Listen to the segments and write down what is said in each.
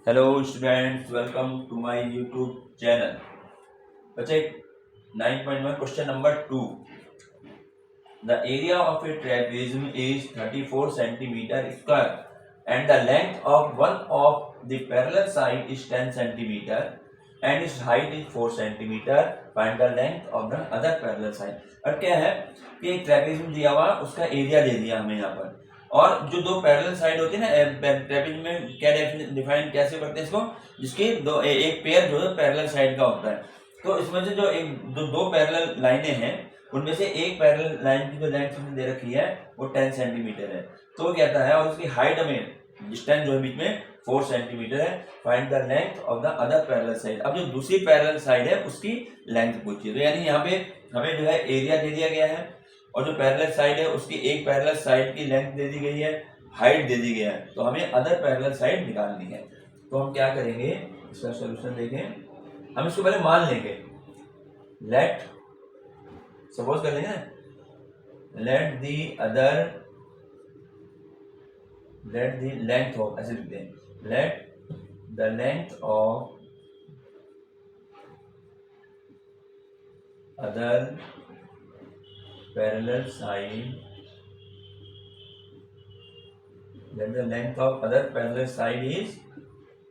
Hello students, welcome to my YouTube channel. बच्चे 9.1 question number 2. The area of a trapezium is 34 centimeter square and the length of one of the parallel side is 10 centimeter and its height is 4 centimeter. Find the length of the other parallel side. अब क्या है कि एक trapezium दिया हुआ, उसका area दे दिया हमें यहाँ पर, और जो दो पैरेलल साइड होती है ना, ट्रेपेजियम में क्या डिफाइन कैसे करते हैं इसको, जिसकी एक पेयर जो है पैरेलल साइड का होता है। तो इसमें से जो दो पैरेलल लाइनें हैं, उनमें से एक पैरेलल लाइन की जो लेंथ दे रखी है वो 10 सेंटीमीटर है। तो वो कहता है, और उसकी हाइट हमें डिस्टेंस जो है बीच में 4 सेंटीमीटर है। Find the length of the other parallel side. अब जो दूसरी पैरेलल साइड है उसकी लेंथ पूछिए। तो यानी यहाँ पे हमें जो है एरिया दे दिया गया है, और जो पैरेलल साइड है उसकी एक पैरेलल साइड की लेंथ दे दी गई है, हाइट दे दी गई है। तो हमें अदर पैरेलल साइड निकालनी है। तो हम क्या करेंगे, इसका सोल्यूशन देखें। हम इसको पहले मान लेंगे, लेट सपोज कर लेंगे, लेट द लेंथ ऑफ, ऐसे लिखते हैं, let the length of other parallel side, let the length of other parallel side is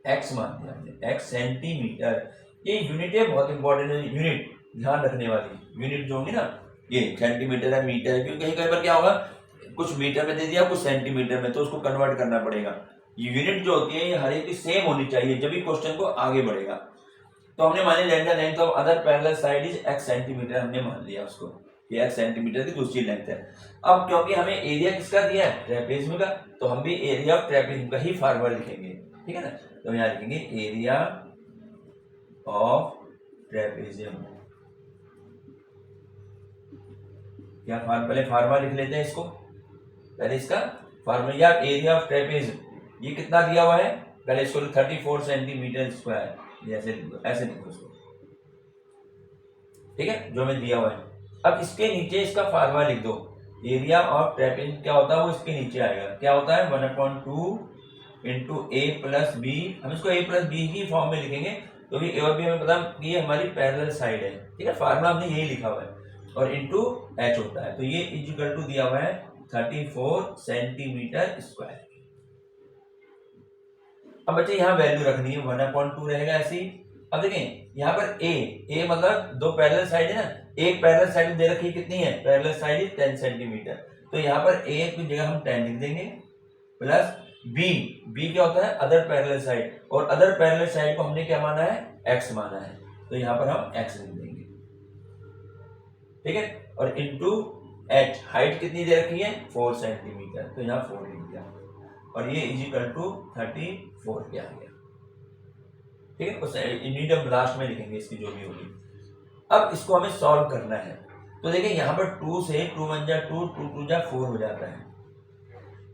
x मान दिया हमने, x सेंटीमीटर। ये यूनिट है, बहुत इंपॉर्टेंट है, यूनिट ध्यान रखने वाली यूनिट जो होंगी ना, ये सेंटीमीटर है, मीटर है, क्योंकि कहीं पर क्या होगा, कुछ मीटर में दे दिया, कुछ सेंटीमीटर में, तो उसको कन्वर्ट करना पड़ेगा। यूनिट जो होती है ये हर एक की सेम होनी चाहिए, जब भी क्वेश्चन को आगे बढ़ेगा। तो हमने मान लिया let the length of other parallel side is x centimetre, हमने मान लिया उसको, ये x सेंटीमीटर की दूसरी लेंथ है। अब क्योंकि हमें एरिया किसका दिया है, ट्रेपेजियम का, तो हम भी एरिया ऑफ ट्रेपेजियम का ही फार्मूला लिखेंगे, ठीक है ना। तो यहाँ लिखेंगे एरिया ऑफ ट्रेपेजियम। क्या पहले फार्मूला लिख लेते हैं इसको, पहले इसका फार्मूला, या एरिया ऑफ ट्रेपेजियम ये कितना दिया हुआ है, पहले इसको 34 सेंटीमीटर स्क्वायर, ऐसे लिखो उसको, ठीक है, जो हमें दिया हुआ है। अब इसके नीचे इसका फार्मूला लिख दो, एरिया ऑफ ट्रेपेजियम क्या होता है, वो इसके नीचे आएगा, क्या होता है 1/2 इंटू ए प्लस बी। हम इसको ए प्लस बी की फॉर्म में लिखेंगे, क्योंकि ए और बी हमें पता है कि ये हमारी पैरेलल साइड है, ठीक है, फार्मूला हमने यही लिखा हुआ है, और इंटू एच होता है। तो ये इक्वल टू दिया हुआ है 34 सेंटीमीटर स्क्वायर। अब बच्चे यहाँ वैल्यू रखनी है, 1/2 रहेगा ऐसी। अब देखें यहाँ पर ए मतलब दो पैरेलल साइड है ना, एक पैरेलल साइड दे रखी है, कितनी है, पैरेलल साइड इज 10 सेंटीमीटर। तो यहाँ पर ए की जगह हम 10 लिख देंगे, प्लस बी क्या होता है, अदर पैरेलल साइड, और अदर पैरेलल साइड को हमने क्या माना है, एक्स माना है, तो यहाँ पर हम एक्स लिख देंगे, ठीक है, और इंटू एच, हाइट कितनी दे रखी है 4 सेंटीमीटर, तो यहाँ 4 लिख दिया, और ये इज इक्वल टू 34 क्या आ गया, ठीक है। उस नीडम लास्ट में लिखेंगे इसकी जो भी होगी। अब इसको हमें सॉल्व करना है। तो देखिए यहाँ पर 2 से 2 1 जा 2, 2 2 जा 4 हो जाता है।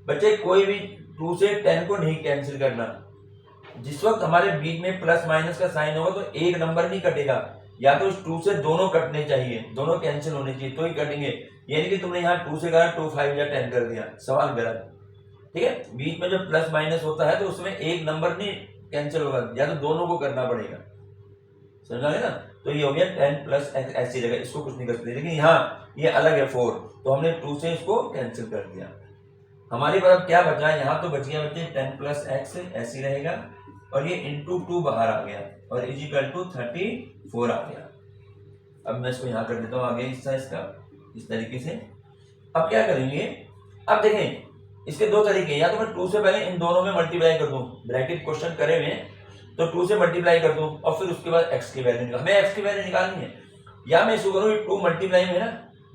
बच्चे कोई भी 2 से 10 को नहीं कैंसिल करना। जिस वक्त हमारे बीच में प्लस माइनस का साइन होगा तो एक नंबर नहीं कटेगा, या तो इस 2 से दोनों कटने चाहिए, दोनों कैंसिल होने चाहिए तो ही कटेंगे। यानी कि तुमने यहाँ 2 से कहा 2 5 या 10 कर दिया, सवाल गलत, ठीक है। बीच में जो प्लस माइनस होता है तो उसमें एक नंबर नहीं कैंसिल होगा, या तो दोनों को करना पड़ेगा, समझा गया ना। तो ये हो गया 10 प्लस एक्स, ऐसी जगह इसको कुछ नहीं कर सकते, लेकिन यहाँ ये अलग है 4, तो हमने 2 से इसको कैंसिल कर दिया। हमारे पास क्या बचा है, यहाँ तो बच गया बच्चे 10 प्लस एक्स ऐसी रहेगा, और ये इंटू 2 बाहर आ गया, और इज इक्वल टू 34 आ गया। अब मैं इसको यहाँ कर देता हूँ आगे हिस्सा इसका, इस तरीके से। अब क्या करेंगे, अब देखें इसके दो तरीके, या तो मैं 2 से पहले इन दोनों में मल्टीप्लाई कर दूं, ब्रैकेट क्वेश्चन करे हुए तो 2 से मल्टीप्लाई कर दूं, और फिर उसके बाद x की वैल्यू निकाल, हमें x की वैल्यू निकालनी है। या मैं इसको करूँ 2 मल्टीप्लाई में ना,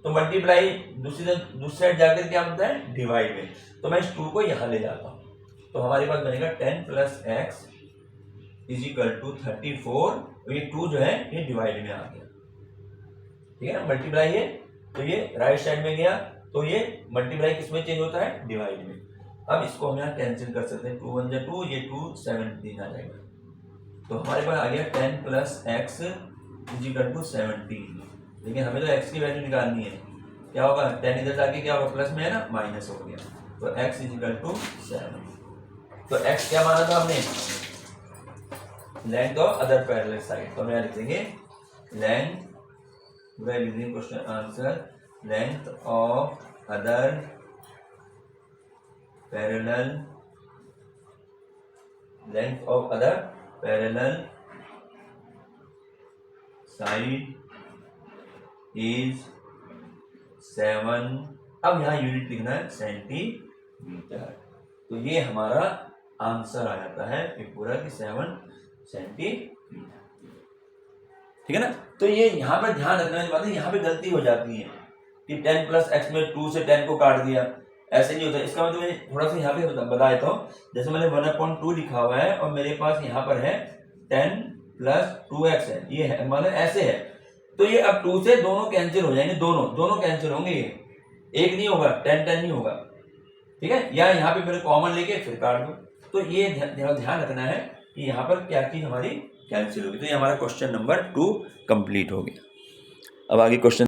तो मल्टीप्लाई दूसरी साइड जाकर क्या बनता है, डिवाइड में, तो मैं इस 2 को यहाँ ले जाता हूँ, तो हमारे पास बनेगा 10 plus X is equal to 34, और ये 2 जो है ये डिवाइड में आ गया, ठीक है ना, मल्टीप्लाई है तो ये राइट साइड में गया, तो ये मल्टीप्लाई किसमें चेंज होता है, डिवाइड में। अब इसको हम यहाँ कैंसिल कर सकते हैं, 2 1 जा 2, ये 2 17 आ जाएगा, तो हमारे पास आ गया 10 plus X is equal to 17। लेकिन हमें तो x की वैल्यू निकालनी है, क्या होगा 10 इधर जाके क्या होगा, प्लस में है ना, माइनस हो गया, तो x इज इक्वल टू 7। तो x क्या माना था हमने, length of other parallel side, तो हम यहाँ लिखेंगे length, we are using question answer, length of other parallel, length of other parallel side is 7, अब यहाँ यूनिट लिखना है सेंटीमीटर। तो ये हमारा आंसर आ जाता है ये पूरा कि 7 सेंटीमीटर, ठीक है ना। तो ये यहाँ पर ध्यान रखने वाली बात है, यहाँ पे गलती हो जाती है कि 10 प्लस एक्स में 2 से 10 को काट दिया, ऐसे नहीं होता। इसका मतलब मैं थोड़ा सा यहाँ पे बता देता हूँ। जैसे मैंने 1/2 लिखा हुआ है और मेरे पास यहाँ पर है 10 प्लस 2x है, ये है मतलब ऐसे है, तो ये अब 2 से दोनों कैंसिल हो जाएंगे, दोनों कैंसिल होंगे, ये एक नहीं होगा, 10 नहीं होगा, ठीक है। या यहाँ पे मेरे कॉमन लेके फिर काट दो, तो ये ध्यान रखना है कि यहाँ पर क्या चीज हमारी कैंसिल होगी। तो ये हमारा क्वेश्चन नंबर 2 कंप्लीट हो गया। अब आगे क्वेश्चन